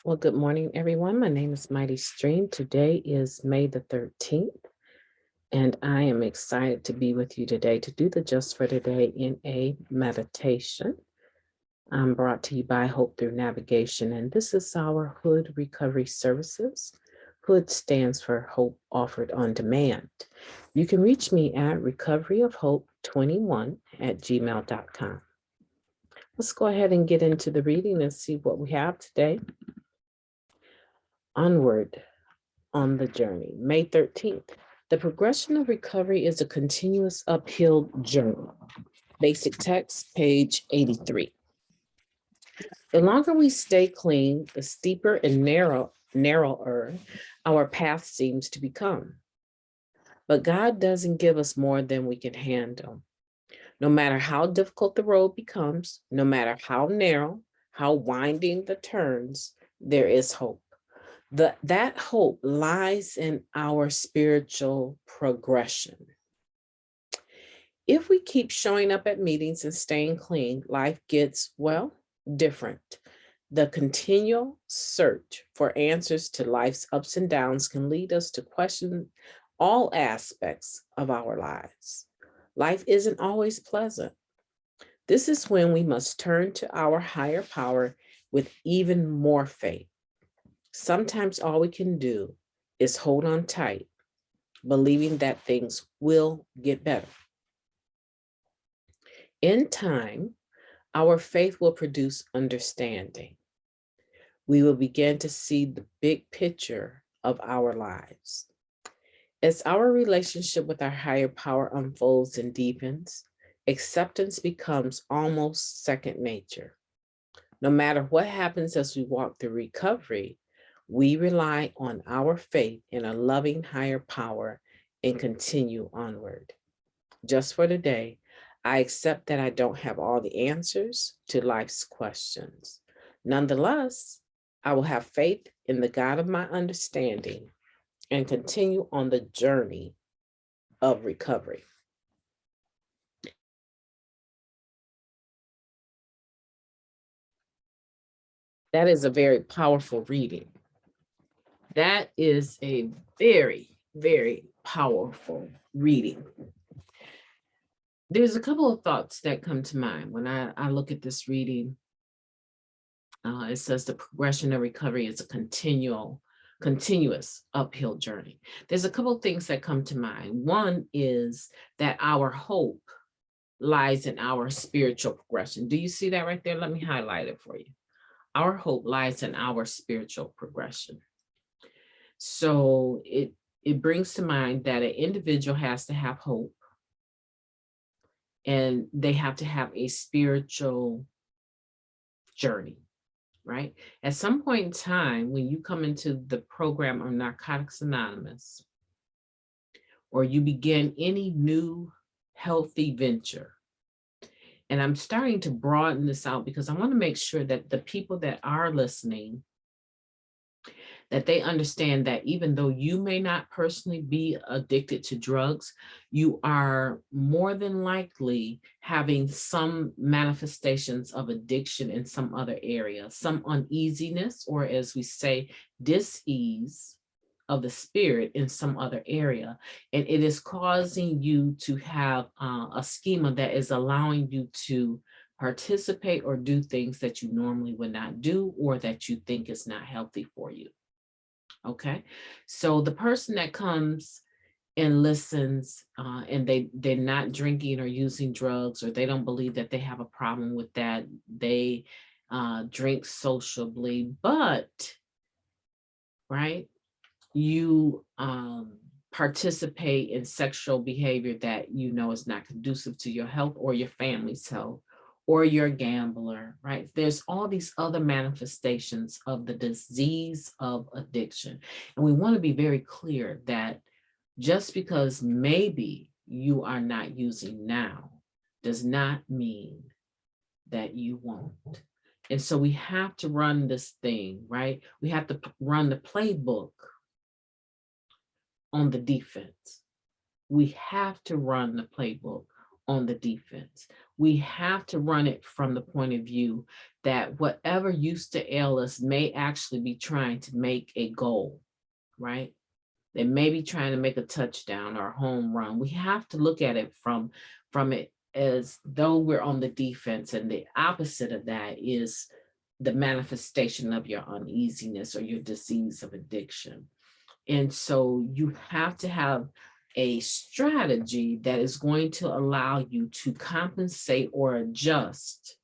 Well, good morning, everyone. My name is MightyStream. Today is May the 13th, and I am excited to be with you today to do the Just for Today in a meditation. I'm brought to you by Hope Through Navigation, and this is our H.O.O.D Recovery Services. H.O.O.D stands for Hope Offered on Demand. You can reach me at recoveryofhope21@gmail.com. Let's go ahead and get into the reading and see what we have today. Onward on the journey. May 13th. The progression of recovery is a continuous uphill journey. Basic text, page 83. The longer we stay clean, the steeper and narrower our path seems to become. But God doesn't give us more than we can handle. No matter how difficult the road becomes, no matter how narrow, how winding the turns, there is hope. That hope lies in our spiritual progression. If we keep showing up at meetings and staying clean, life gets, well, different. The continual search for answers to life's ups and downs can lead us to question all aspects of our lives. Life isn't always pleasant. This is when we must turn to our higher power with even more faith. Sometimes all we can do is hold on tight, believing that things will get better. In time, our faith will produce understanding. We will begin to see the big picture of our lives. As our relationship with our higher power unfolds and deepens, acceptance becomes almost second nature. No matter what happens as we walk through recovery, we rely on our faith in a loving higher power and continue onward. Just for today, I accept that I don't have all the answers to life's questions. Nonetheless, I will have faith in the God of my understanding and continue on the journey of recovery. That is a very powerful reading. That is a very, very powerful reading. There's a couple of thoughts that come to mind when I look at this reading. It says the progression of recovery is a continuous uphill journey. There's a couple of things that come to mind. One is that our hope lies in our spiritual progression. Do you see that right there? Let me highlight it for you. Our hope lies in our spiritual progression. So it brings to mind that an individual has to have hope, and they have to have a spiritual journey, right? At some point in time, when you come into the program of Narcotics Anonymous, or you begin any new healthy venture, and I'm starting to broaden this out because I want to make sure that the people that are listening, that they understand that even though you may not personally be addicted to drugs, you are more than likely having some manifestations of addiction in some other area, some uneasiness, or as we say, dis-ease of the spirit in some other area. And it is causing you to have a schema that is allowing you to participate or do things that you normally would not do, or that you think is not healthy for you. Okay, so the person that comes and listens and they're not drinking or using drugs, or they don't believe that they have a problem with that, they drink sociably, but right, you participate in sexual behavior that you know is not conducive to your health or your family's health, or you're a gambler, right? There's all these other manifestations of the disease of addiction. And we want to be very clear that just because maybe you are not using now does not mean that you won't. And so we have to run this thing, right? We have to run the playbook on the defense. We have to run the playbook on the defense. We have to run it from the point of view that whatever used to ail us may actually be trying to make a goal, right? They may be trying to make a touchdown or a home run. We have to look at it from it as though we're on the defense, and the opposite of that is the manifestation of your uneasiness or your disease of addiction. And so you have to have a strategy that is going to allow you to compensate or adjust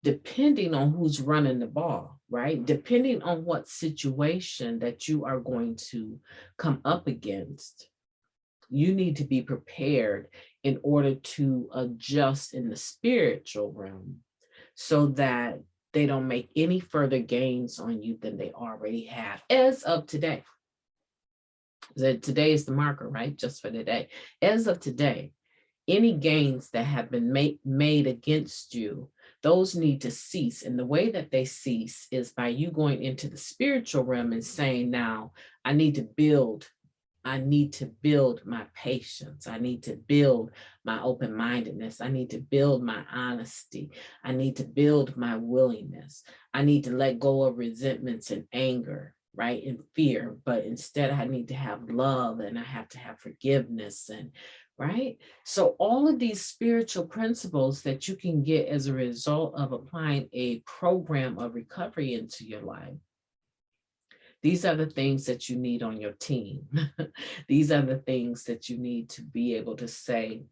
depending on who's running the ball, right? Depending on what situation that you are going to come up against, you need to be prepared in order to adjust in the spiritual realm so that they don't make any further gains on you than they already have as of today. Today is the marker, right? Just for today. As of today, any gains that have been made against you, those need to cease. And the way that they cease is by you going into the spiritual realm and saying, now, I need to build my patience. I need to build my open-mindedness. I need to build my honesty. I need to build my willingness. I need to let go of resentments and anger, right? And fear. But instead, I need to have love, and I have to have forgiveness, and right? So all of these spiritual principles that you can get as a result of applying a program of recovery into your life, these are the things that you need on your team. These are the things that you need to be able to say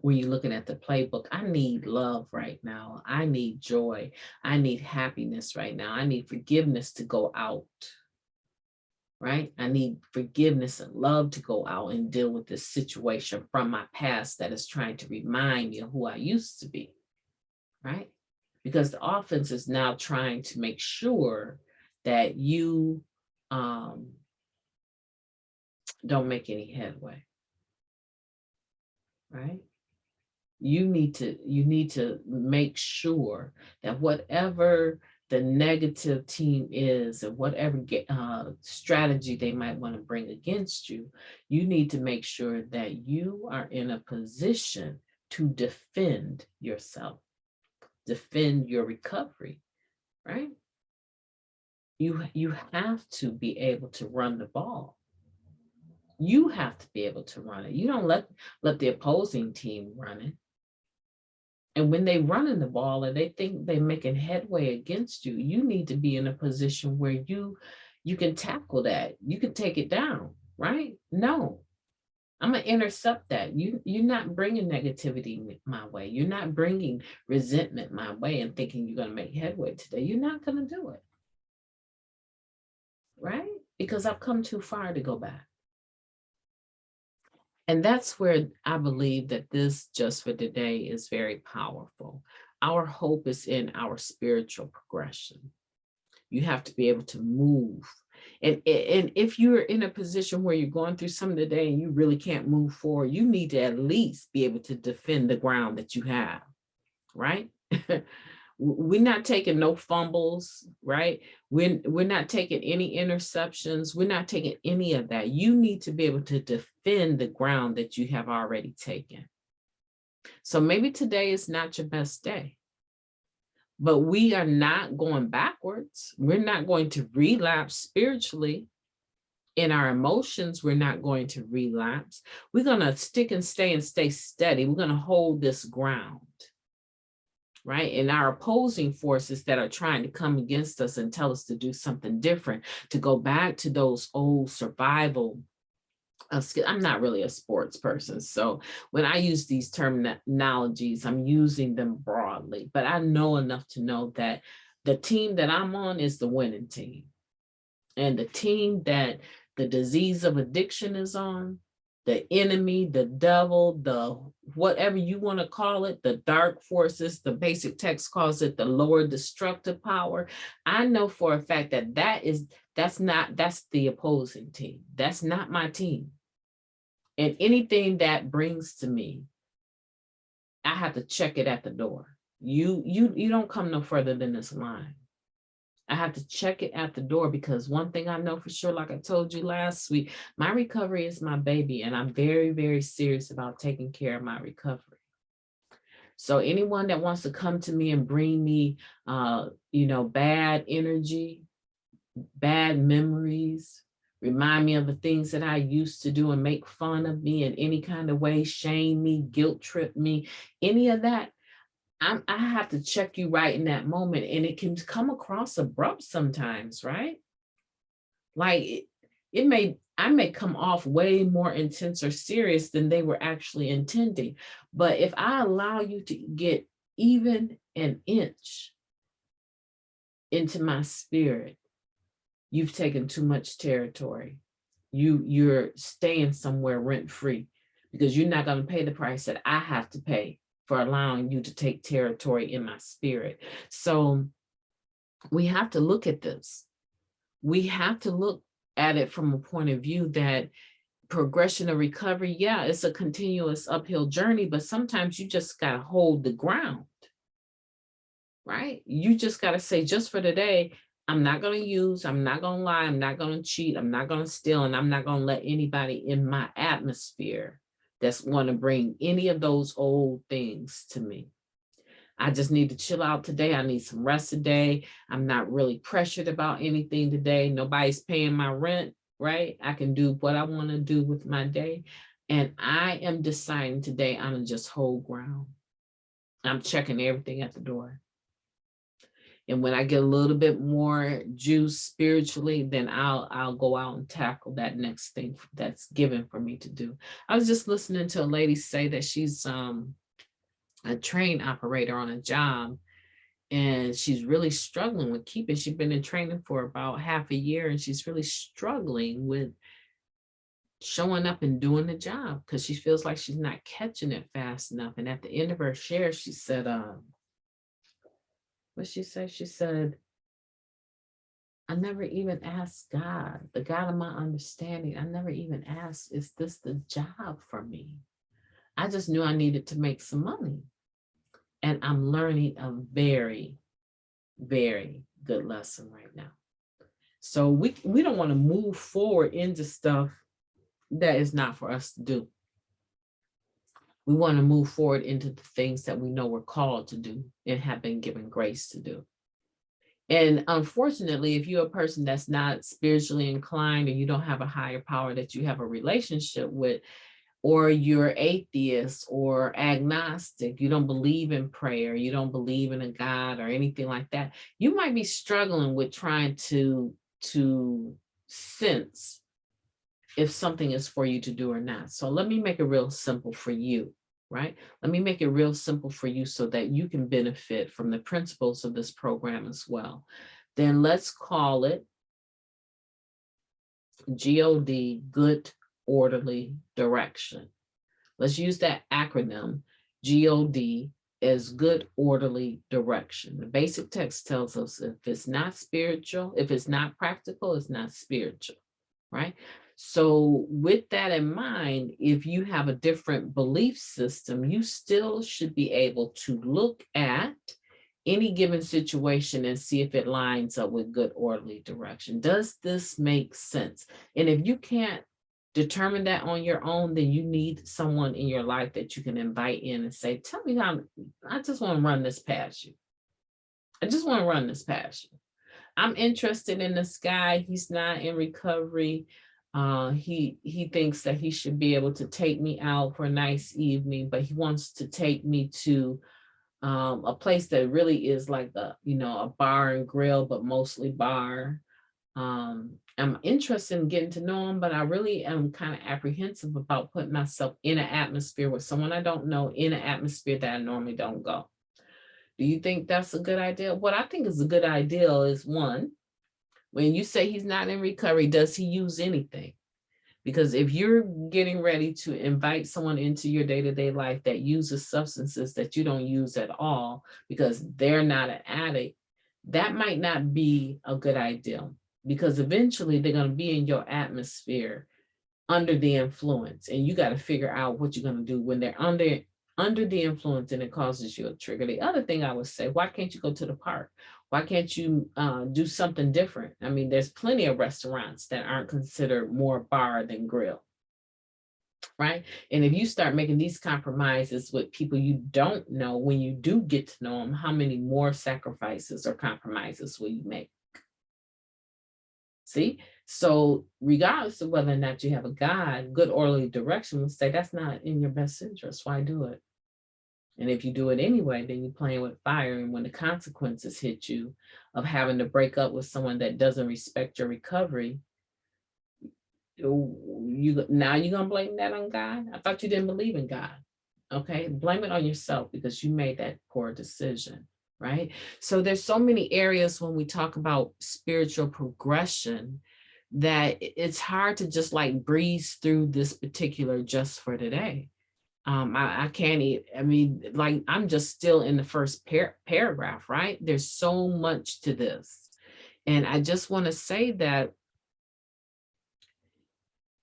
when you're looking at the playbook. I need love right now. I need joy. I need happiness right now. I need forgiveness to go out, right? I need forgiveness and love to go out and deal with this situation from my past that is trying to remind me of who I used to be, right? Because the offense is now trying to make sure that you don't make any headway, right? You need to make sure that whatever the negative team is, and whatever strategy they might want to bring against you, you need to make sure that you are in a position to defend yourself, defend your recovery, right? You have to be able to run the ball. You have to be able to run it. You don't let the opposing team run it. And when they running the ball and they think they're making headway against you, you need to be in a position where you can tackle that. You can take it down, right? No, I'm going to intercept that. You're not bringing negativity my way. You're not bringing resentment my way and thinking you're going to make headway today. You're not going to do it, right? Because I've come too far to go back. And that's where I believe that this just for today is very powerful. Our hope is in our spiritual progression. You have to be able to move. And if you're in a position where you're going through something today and you really can't move forward, you need to at least be able to defend the ground that you have, right? We're not taking no fumbles, right? We're not taking any interceptions. We're not taking any of that. You need to be able to defend the ground that you have already taken. So maybe today is not your best day, but we are not going backwards. We're not going to relapse spiritually. In our emotions, we're not going to relapse. We're going to stick and stay steady. We're going to hold this ground. Right? And our opposing forces that are trying to come against us and tell us to do something different, to go back to those old survival skills. I'm not really a sports person. So when I use these terminologies, I'm using them broadly, but I know enough to know that the team that I'm on is the winning team. And the team that the disease of addiction is on, the enemy, the devil, the whatever you want to call it, the dark forces, the basic text calls it the lower destructive power. I know for a fact that that's the opposing team. That's not my team. And anything that brings to me, I have to check it at the door. You don't come no further than this line. I have to check it at the door, because one thing I know for sure, like I told you last week, my recovery is my baby, and I'm very, very serious about taking care of my recovery. So anyone that wants to come to me and bring me, bad energy, bad memories, remind me of the things that I used to do and make fun of me in any kind of way, shame me, guilt trip me, any of that, I have to check you right in that moment. And it can come across abrupt sometimes, right? Like I may come off way more intense or serious than they were actually intending. But if I allow you to get even an inch into my spirit, you've taken too much territory. You're staying somewhere rent free because you're not going to pay the price that I have to pay for allowing you to take territory in my spirit. So we have to look at this. We have to look at it from a point of view that progression of recovery, yeah, it's a continuous uphill journey, but sometimes you just got to hold the ground, right? You just got to say, just for today, I'm not going to use, I'm not going to lie, I'm not going to cheat, I'm not going to steal, and I'm not going to let anybody in my atmosphere that's going to bring any of those old things to me. I just need to chill out today. I need some rest today. I'm not really pressured about anything today. Nobody's paying my rent, right? I can do what I want to do with my day. And I am deciding today I'm going to just hold ground. I'm checking everything at the door. And when I get a little bit more juice spiritually, then I'll go out and tackle that next thing that's given for me to do. I was just listening to a lady say that she's a train operator on a job, and she's really struggling with keeping. She's been in training for about half a year, and she's really struggling with showing up and doing the job because she feels like she's not catching it fast enough. And at the end of her share, she said, what she said? She said, I never even asked God, the God of my understanding. I never even asked, is this the job for me? I just knew I needed to make some money. And I'm learning a very, very good lesson right now. So we don't want to move forward into stuff that is not for us to do. We want to move forward into the things that we know we're called to do and have been given grace to do. And unfortunately, if you're a person that's not spiritually inclined or you don't have a higher power that you have a relationship with, or you're atheist or agnostic, you don't believe in prayer, you don't believe in a God or anything like that, you might be struggling with trying to sense if something is for you to do or not. So let me make it real simple for you, right? Let me make it real simple for you so that you can benefit from the principles of this program as well. Then let's call it G.O.D, good orderly direction. Let's use that acronym, G.O.D, as good orderly direction. The basic text tells us if it's not spiritual, if it's not practical, it's not spiritual, right? So with that in mind, if you have a different belief system, you still should be able to look at any given situation and see if it lines up with good orderly direction. Does this make sense? And if you can't determine that on your own, then you need someone in your life that you can invite in and say, tell me how, I just want to run this past you. I just want to run this past you. I'm interested in this guy. He's not in recovery. He thinks that he should be able to take me out for a nice evening, but he wants to take me to a place that really is like a bar and grill, but mostly bar. I'm interested in getting to know him, but I really am kind of apprehensive about putting myself in an atmosphere with someone I don't know, in an atmosphere that I normally don't go. Do you think that's a good idea? What I think is a good idea is, one, when you say he's not in recovery, does he use anything? Because if you're getting ready to invite someone into your day-to-day life that uses substances that you don't use at all because they're not an addict, that might not be a good idea, because eventually they're going to be in your atmosphere under the influence, and you got to figure out what you're going to do when they're under the influence and it causes you a trigger. The other thing I would say, why can't you go to the park? Why can't you do something different? I mean, there's plenty of restaurants that aren't considered more bar than grill. right? And if you start making these compromises with people you don't know, when you do get to know them, how many more sacrifices or compromises will you make? See? So regardless of whether or not you have a God, good orderly direction will say that's not in your best interest. Why do it? And if you do it anyway, then you're playing with fire. And when the consequences hit you of having to break up with someone that doesn't respect your recovery, now you're gonna blame that on God? I thought you didn't believe in God. Okay, blame it on yourself because you made that poor decision, right? So there's so many areas when we talk about spiritual progression that it's hard to just like breeze through this particular just for today. I can't even, I mean, like I'm just still in the first paragraph, right? There's so much to this. And I just want to say that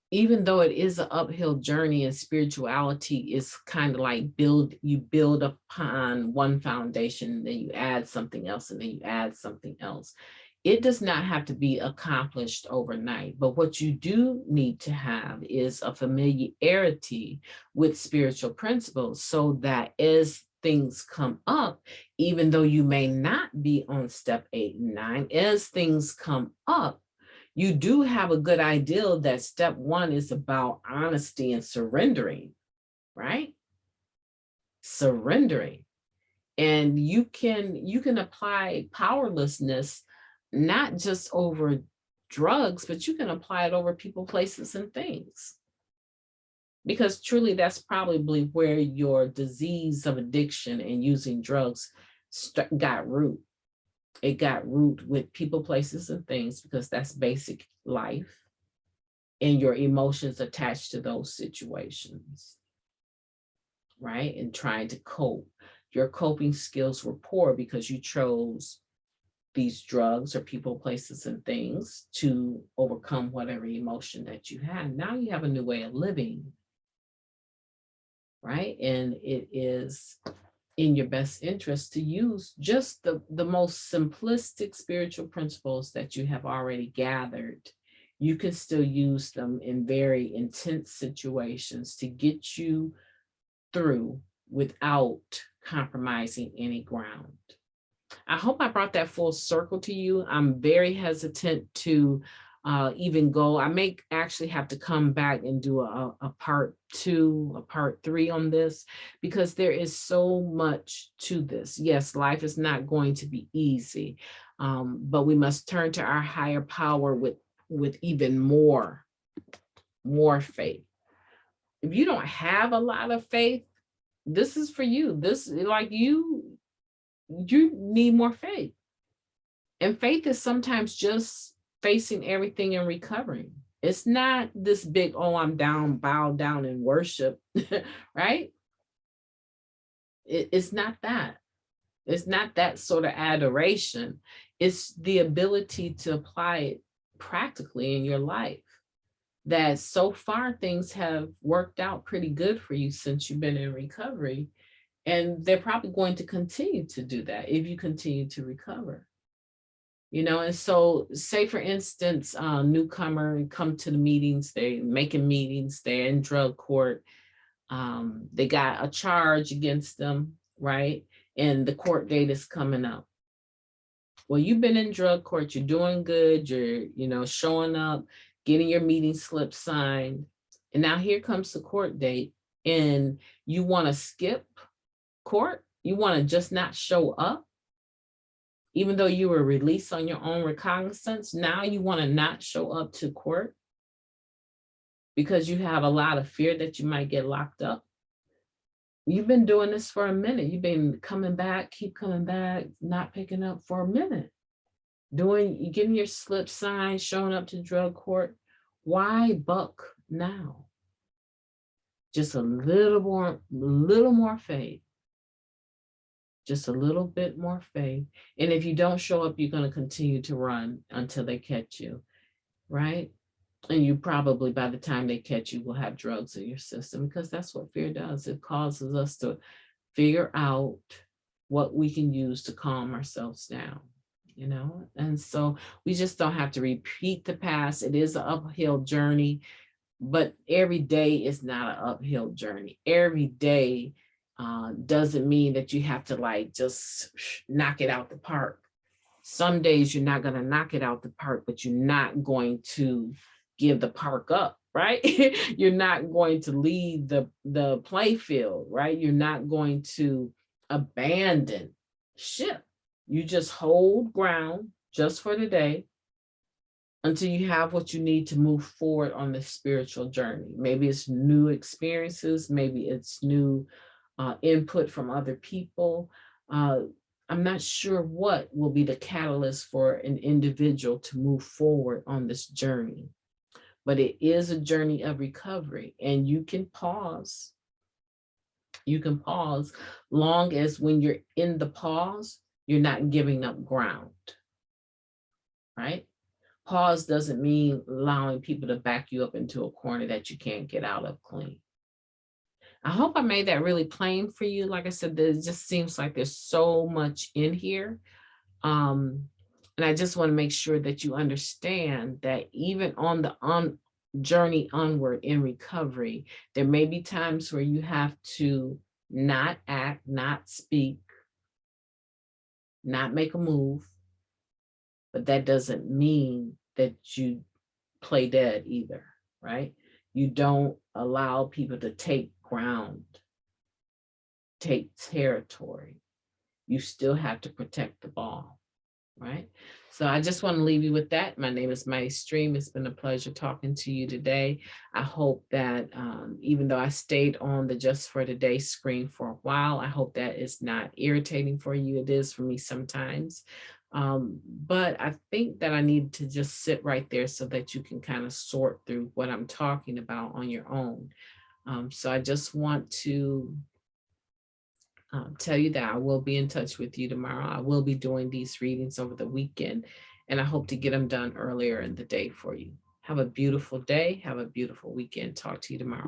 even though it is an uphill journey and spirituality is kind of like you build upon one foundation, then you add something else, and then you add something else. It does not have to be accomplished overnight, but what you do need to have is a familiarity with spiritual principles so that as things come up, even though you may not be on step 8 and 9, as things come up, you do have a good idea that step 1 is about honesty and surrendering, right? Surrendering. And you can apply powerlessness not just over drugs, but you can apply it over people, places, and things. Because truly, that's probably where your disease of addiction and using drugs got root. It got root with people, places, and things, because that's basic life and your emotions attached to those situations, right? And trying to cope. Your coping skills were poor because you chose these drugs or people, places, and things to overcome whatever emotion that you had. Now you have a new way of living, right? And it is in your best interest to use just the most simplistic spiritual principles that you have already gathered. You can still use them in very intense situations to get you through without compromising any ground. I hope I brought that full circle to you. I'm very hesitant to even go. I may actually have to come back and do a part 2, a part 3 on this, because there is so much to this. Yes, life is not going to be easy, but we must turn to our higher power with even more faith. If you don't have a lot of faith, this is for you. This, like, you need more faith. And faith is sometimes just facing everything and recovering. It's not this big, oh, I'm down, bow down and worship, right? It's not that. It's not that sort of adoration. It's the ability to apply it practically in your life. That so far things have worked out pretty good for you since you've been in recovery. And they're probably going to continue to do that if you continue to recover. And so say, for instance, newcomer come to the meetings, they're making meetings, they're in drug court, they got a charge against them, right? And the court date is coming up. Well, you've been in drug court, you're doing good, you're, showing up, getting your meeting slip signed. And now here comes the court date, and you want to skip court? You want to just not show up? Even though you were released on your own recognizance, now you want to not show up to court because you have a lot of fear that you might get locked up. You've been doing this for a minute. You've been coming back, keep coming back, not picking up for a minute. Getting your slip signed, showing up to drug court. Why buck now? Just a little more faith. Just a little bit more faith. And if you don't show up, you're going to continue to run until they catch you, right? And you probably, by the time they catch you, will have drugs in your system, because that's what fear does. It causes us to figure out what we can use to calm ourselves down, And so we just don't have to repeat the past. It is an uphill journey. but every day is not an uphill journey. Every day doesn't mean that you have to like just knock it out the park. Some days you're not going to knock it out the park, but you're not going to give the park up, right? You're not going to leave the play field, right? You're not going to abandon ship. You just hold ground just for the day until you have what you need to move forward on the spiritual journey. Maybe it's new experiences, maybe it's new input from other people. Uh, I'm not sure what will be the catalyst for an individual to move forward on this journey, but it is a journey of recovery, and you can pause. You can pause long as when you're in the pause, you're not giving up ground, right? Pause doesn't mean allowing people to back you up into a corner that you can't get out of clean. I hope I made that really plain for you. Like I said, it just seems like there's so much in here. Um, and I just want to make sure that you understand that even on the journey onward in recovery, there may be times where you have to not act, not speak, not make a move, but that doesn't mean that you play dead either, right? You don't allow people to take ground, take territory. You still have to protect the ball, right? So I just want to leave you with that. My name is MightyStream. It's been a pleasure talking to you today. I hope that even though I stayed on the Just for Today screen for a while, I hope that is not irritating for you. It is for me sometimes. But I think that I need to just sit right there so that you can kind of sort through what I'm talking about on your own. So I just want to tell you that I will be in touch with you tomorrow. I will be doing these readings over the weekend, and I hope to get them done earlier in the day for you. Have a beautiful day. Have a beautiful weekend. Talk to you tomorrow.